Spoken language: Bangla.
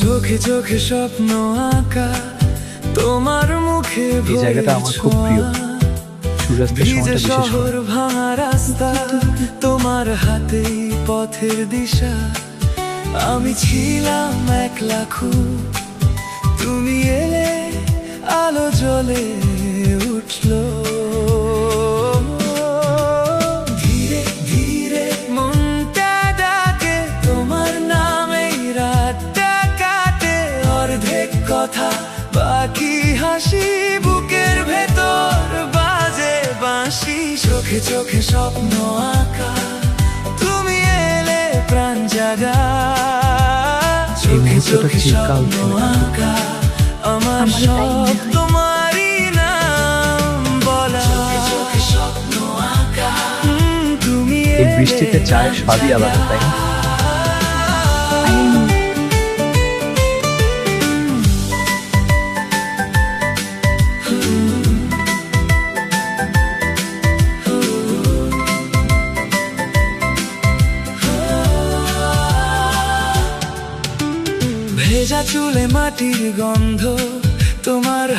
চোখে চোখে স্বপ্ন আঁকা, তোমার মুখে এই জায়গাটা আমার খুব প্রিয়। সূর্যাস্তের সময়টা বিশেষ করে। শহর ভাঙা রাস্তা, তোমার হাতেই পথের দিশা। আমি ছিলাম একলা খুব, তুমি এলে আলো জ্বলে উঠলো। ধীরে ধীরে মনটা ডাকে তোমার নামে, রাতটা কাটে অর্ধেক কথা বাকি হাসি, বুকের ভেতর বাজে বাঁশি। চোখে চোখে স্বপ্ন আঁকা, তুমি এলে প্রাণ জাগা। চোখে চোখে স্বপ্ন আঁকা, আমার সব তোমারই নাম বলা। চোখে চোখে স্বপ্ন আঁকা, তুমি এই বৃষ্টিতে চায়ের স্বাদই আলাদা, তাই না? ভেজা চুলে মাটির গন্ধ, তোমার